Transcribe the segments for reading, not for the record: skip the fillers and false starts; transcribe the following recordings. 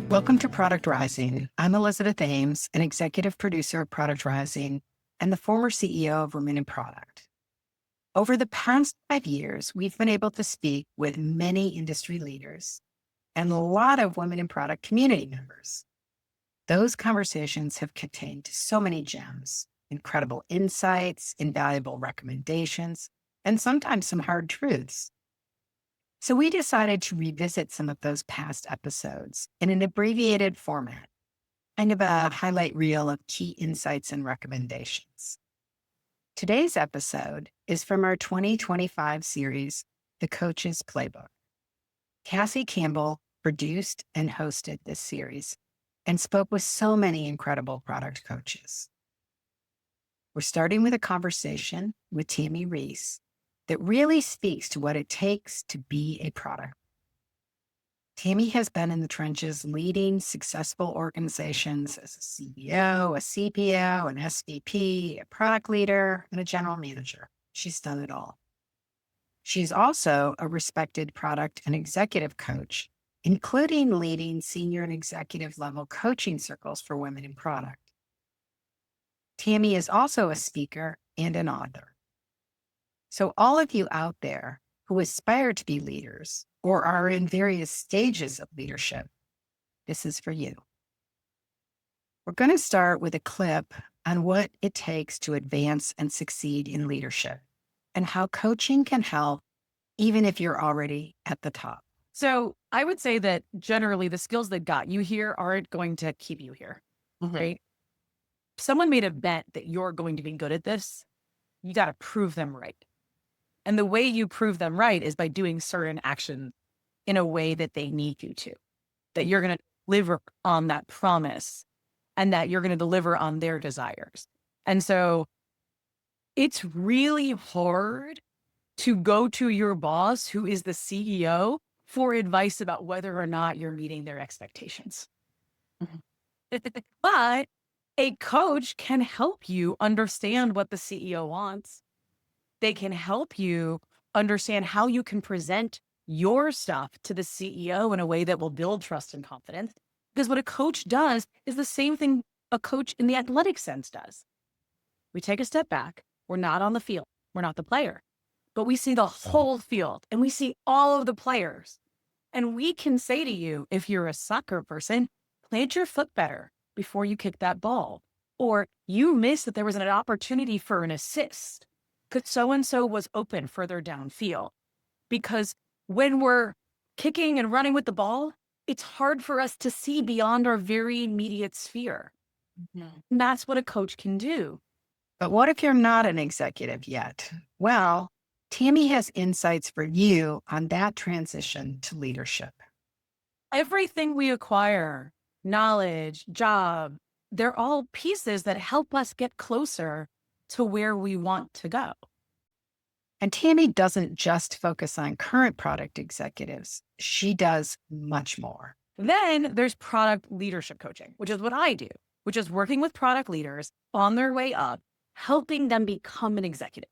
Welcome to Product Rising. I'm Elizabeth Ames, an executive producer of Product Rising and the former CEO of Women in Product. Over the past 5 years, we've been able to speak with many industry leaders and a lot of women in product community members. Those conversations have contained so many gems, incredible insights, invaluable recommendations, and sometimes some hard truths. So we decided to revisit some of those past episodes in an abbreviated format, kind of a highlight reel of key insights and recommendations. Today's episode is from our 2025 series, The Coach's Playbook. Cassie Campbell produced and hosted this series and spoke with so many incredible product coaches. We're starting with a conversation with Tami Reiss that really speaks to what it takes to be a product. Tami has been in the trenches leading successful organizations as a CEO, a CPO, an SVP, a product leader, and a general manager. She's done it all. She's also a respected product and executive coach, including leading senior and executive level coaching circles for women in product. Tami is also a speaker and an author. So all of you out there who aspire to be leaders or are in various stages of leadership, this is for you. We're going to start with a clip on what it takes to advance and succeed in leadership and how coaching can help even if you're already at the top. So I would say that generally the skills that got you here aren't going to keep you here, right? Someone made a bet that you're going to be good at this. You got to prove them right. And the way you prove them right is by doing certain actions in a way that they need you to, that you're going to deliver on that promise and that you're going to deliver on their desires. And so it's really hard to go to your boss, who is the CEO, for advice about whether or not you're meeting their expectations. But a coach can help you understand what the CEO wants. They can help you understand how you can present your stuff to the CEO in a way that will build trust and confidence. Because what a coach does is the same thing a coach in the athletic sense does. We take a step back. We're not on the field. We're not the player. But we see the whole field and we see all of the players. And we can say to you, if you're a soccer person, plant your foot better before you kick that ball. Or you missed that there was an opportunity for an assist because so-and-so was open further downfield. Because when we're kicking and running with the ball, it's hard for us to see beyond our very immediate sphere. And that's what a coach can do. But what if you're not an executive yet? Well, Tami has insights for you on that transition to leadership. Everything we acquire, knowledge, job, they're all pieces that help us get closer to where we want to go. And Tami doesn't just focus on current product executives. She does much more. Then there's product leadership coaching, which is what I do, which is working with product leaders on their way up, helping them become an executive.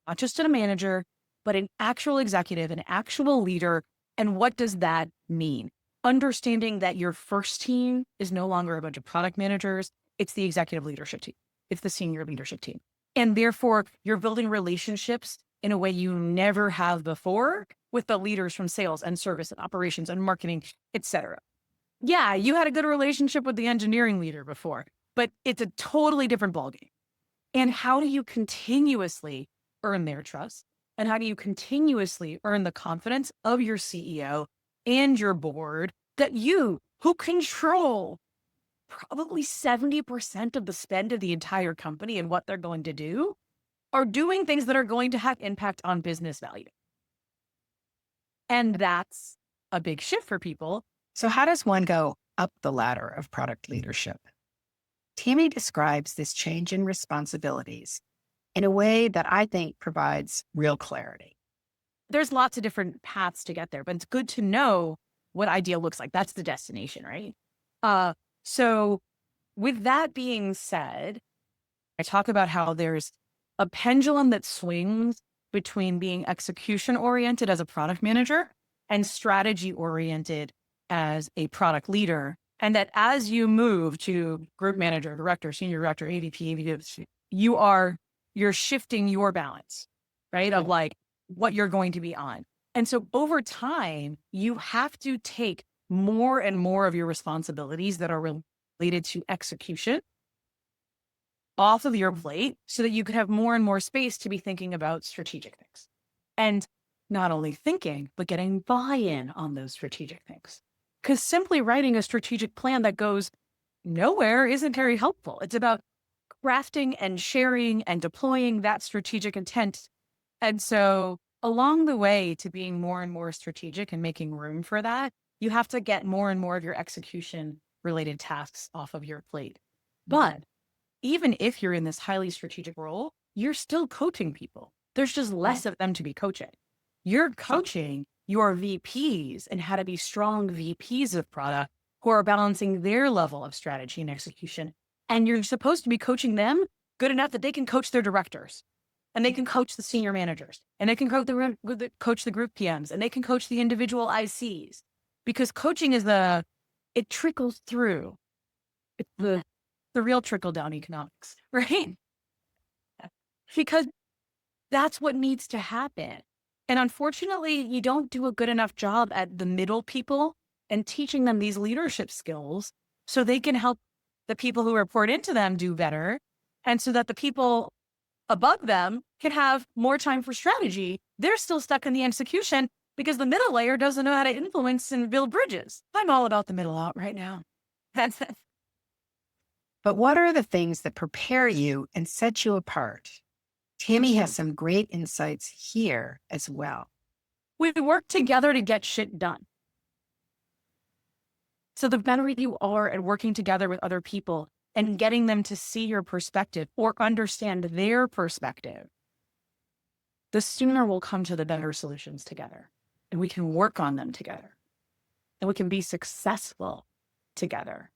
Not just a manager, but an actual executive, an actual leader. And what does that mean? Understanding that your first team is no longer a bunch of product managers. It's the executive leadership team. It's the senior leadership team. And therefore, you're building relationships in a way you never have before with the leaders from sales and service and operations and marketing, et cetera. Yeah, you had a good relationship with the engineering leader before, but it's a totally different ballgame. And how do you continuously earn their trust? And how do you continuously earn the confidence of your CEO and your board that you, who control probably 70% of the spend of the entire company and what they're going to do, are doing things that are going to have impact on business value? And that's a big shift for people. So how does one go up the ladder of product leadership? Tami describes this change in responsibilities in a way that I think provides real clarity. There's lots of different paths to get there, but it's good to know what ideal looks like. That's the destination, right? So with that being said, I talk about how there's a pendulum that swings between being execution oriented as a product manager and strategy oriented as a product leader. And that as you move to group manager, director, senior director, AVP, you're shifting your balance, right? Of like what you're going to be on. And so over time, you have to take more and more of your responsibilities that are related to execution off of your plate so that you could have more and more space to be thinking about strategic things. And not only thinking, but getting buy-in on those strategic things. Because simply writing a strategic plan that goes nowhere isn't very helpful. It's about crafting and sharing and deploying that strategic intent. And so along the way to being more and more strategic and making room for that, you have to get more and more of your execution related tasks off of your plate. But even if you're in this highly strategic role, you're still coaching people. There's just less of them to be coaching. You're coaching your VPs and how to be strong VPs of product who are balancing their level of strategy and execution. And you're supposed to be coaching them good enough that they can coach their directors and they can coach the senior managers and they can coach the group PMs and they can coach the individual ICs, because coaching is it trickles through. It's the real trickle down economics, right? Because that's what needs to happen. And unfortunately, you don't do a good enough job at the middle people and teaching them these leadership skills so they can help the people who report into them do better. And so that the people above them can have more time for strategy. They're still stuck in the execution because the middle layer doesn't know how to influence and build bridges. I'm all about the middle out right now. That's it. But what are the things that prepare you and set you apart? Tami has some great insights here as well. We work together to get shit done. So the better you are at working together with other people and getting them to see your perspective or understand their perspective, the sooner we'll come to the better solutions together, and we can work on them together, and we can be successful together.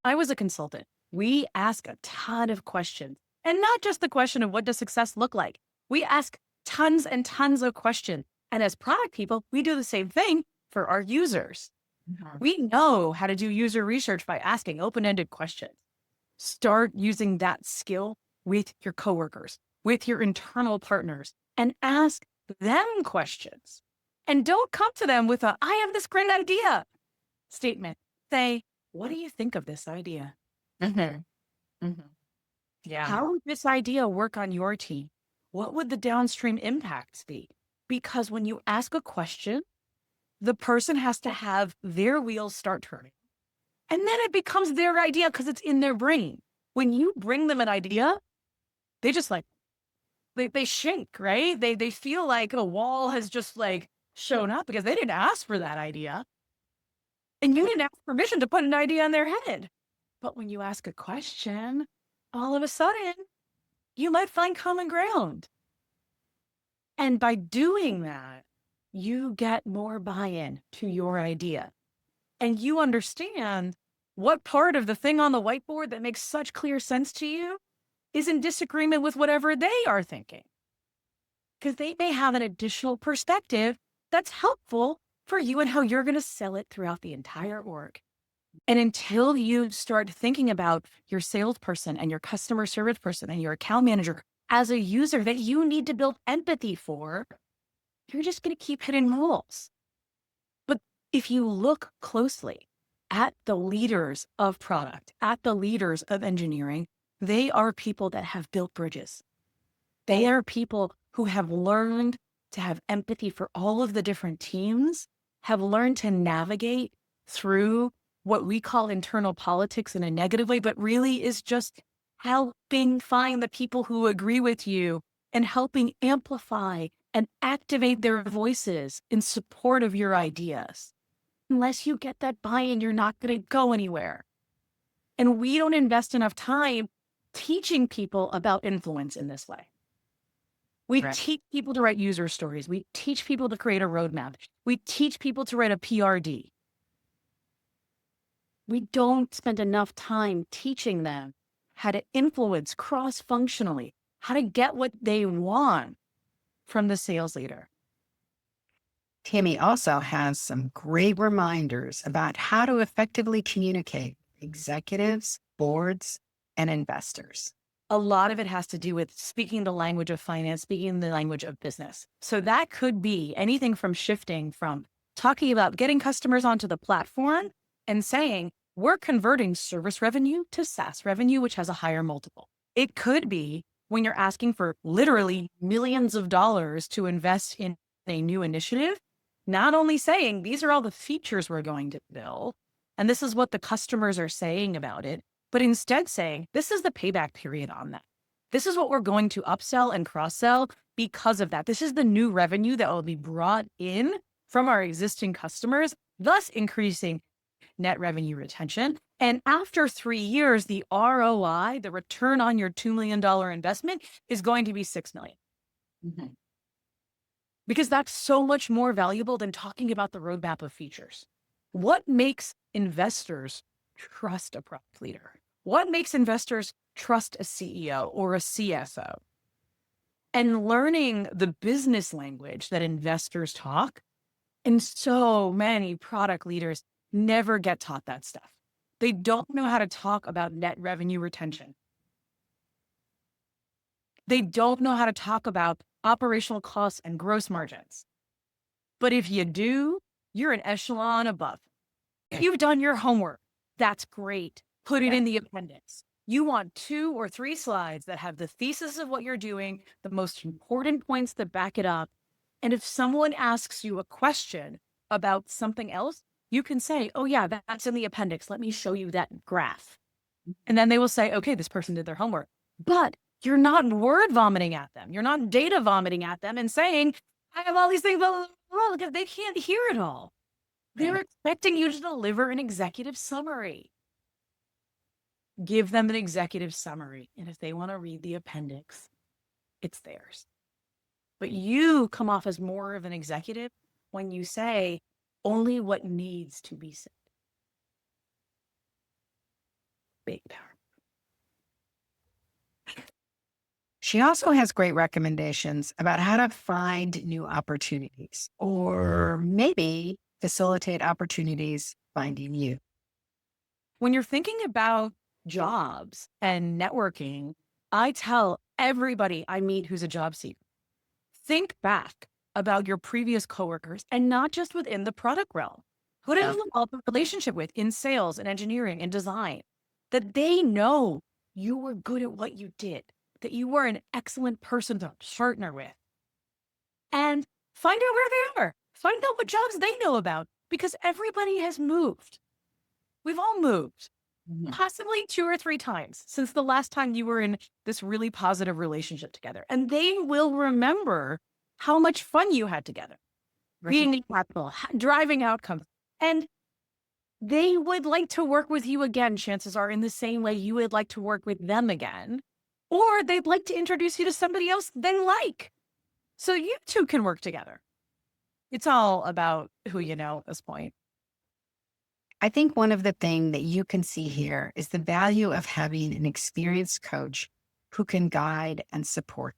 I was a consultant. We ask a ton of questions, and not just the question of what does success look like. We ask tons and tons of questions. And as product people, we do the same thing for our users. We know how to do user research by asking open-ended questions. Start using that skill with your coworkers, with your internal partners, and ask them questions. And don't come to them with I have this great idea statement. Say, what do you think of this idea? Yeah. How would this idea work on your team? What would the downstream impacts be? Because when you ask a question, the person has to have their wheels start turning. And then it becomes their idea because it's in their brain. When you bring them an idea, they just they shake, right? They feel like a wall has just shown up because they didn't ask for that idea. And you didn't ask permission to put an idea in their head. But when you ask a question, all of a sudden, you might find common ground. And by doing that, you get more buy-in to your idea. And you understand what part of the thing on the whiteboard that makes such clear sense to you is in disagreement with whatever they are thinking. Because they may have an additional perspective that's helpful for you and how you're going to sell it throughout the entire org. And until you start thinking about your salesperson and your customer service person and your account manager as a user that you need to build empathy for, you're just going to keep hitting walls. But if you look closely at the leaders of product, at the leaders of engineering, they are people that have built bridges. They are people who have learned to have empathy for all of the different teams, have learned to navigate through what we call internal politics in a negative way, but really is just helping find the people who agree with you and helping amplify and activate their voices in support of your ideas. Unless you get that buy-in, you're not going to go anywhere. And we don't invest enough time teaching people about influence in this way. We teach people to write user stories. We teach people to create a roadmap. We teach people to write a PRD. We don't spend enough time teaching them how to influence cross-functionally, how to get what they want from the sales leader. Tami also has some great reminders about how to effectively communicate with executives, boards, and investors. A lot of it has to do with speaking the language of finance, speaking the language of business. So that could be anything from shifting from talking about getting customers onto the platform and saying, we're converting service revenue to SaaS revenue, which has a higher multiple. It could be when you're asking for literally millions of dollars to invest in a new initiative, not only saying, these are all the features we're going to build, and this is what the customers are saying about it, but instead saying, this is the payback period on that. This is what we're going to upsell and cross-sell because of that. This is the new revenue that will be brought in from our existing customers, thus increasing net revenue retention. And after 3 years, the ROI, the return on your $2 million investment, is going to be $6 million. Mm-hmm. Because that's so much more valuable than talking about the roadmap of features. What makes investors trust a product leader? What makes investors trust a CEO or a CSO? And learning the business language that investors talk, and so many product leaders never get taught that stuff. They don't know how to talk about net revenue retention. They don't know how to talk about operational costs and gross margins. But if you do, you're an echelon above. If you've done your homework, that's great. Put it in the appendix. You want 2 or 3 slides that have the thesis of what you're doing, the most important points that back it up. And if someone asks you a question about something else, you can say, oh yeah, that's in the appendix. Let me show you that graph. And then they will say, okay, this person did their homework. But you're not word vomiting at them. You're not data vomiting at them and saying, I have all these things, blah, blah, blah, because they can't hear it all. They're expecting you to deliver an executive summary. Give them an executive summary. And if they want to read the appendix, it's theirs. But you come off as more of an executive when you say only what needs to be said. Big power. She also has great recommendations about how to find new opportunities, or maybe facilitate opportunities finding you. When you're thinking about jobs and networking, I tell everybody I meet who's a job seeker, think back about your previous coworkers, and not just within the product realm. Who did you develop a relationship with in sales and engineering and design, that they know you were good at what you did, that you were an excellent person to partner with, and find out where they are. Find out what jobs they know about, because everybody has moved. We've all moved, possibly 2 or 3 times since the last time you were in this really positive relationship together. And they will remember how much fun you had together, being impactful, driving outcomes. And they would like to work with you again, chances are, in the same way you would like to work with them again. Or they'd like to introduce you to somebody else they like. So you two can work together. It's all about who you know at this point. I think one of the things that you can see here is the value of having an experienced coach who can guide and support.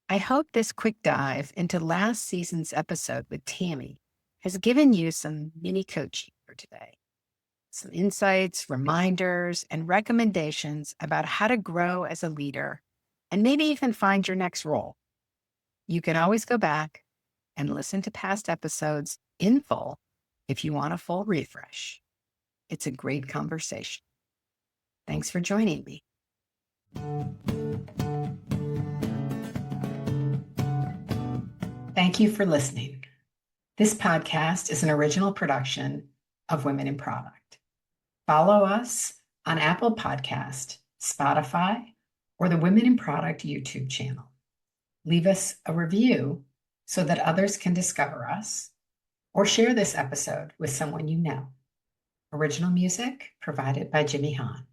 I hope this quick dive into last season's episode with Tami has given you some mini coaching for today. Some insights, reminders, and recommendations about how to grow as a leader and maybe even find your next role. You can always go back and listen to past episodes in full if you want a full refresh. It's a great conversation. Thanks for joining me. Thank you for listening. This podcast is an original production of Women in Product. Follow us on Apple Podcast, Spotify, or the Women in Product YouTube channel. Leave us a review so that others can discover us, or share this episode with someone you know. Original music provided by Jimmy Hahn.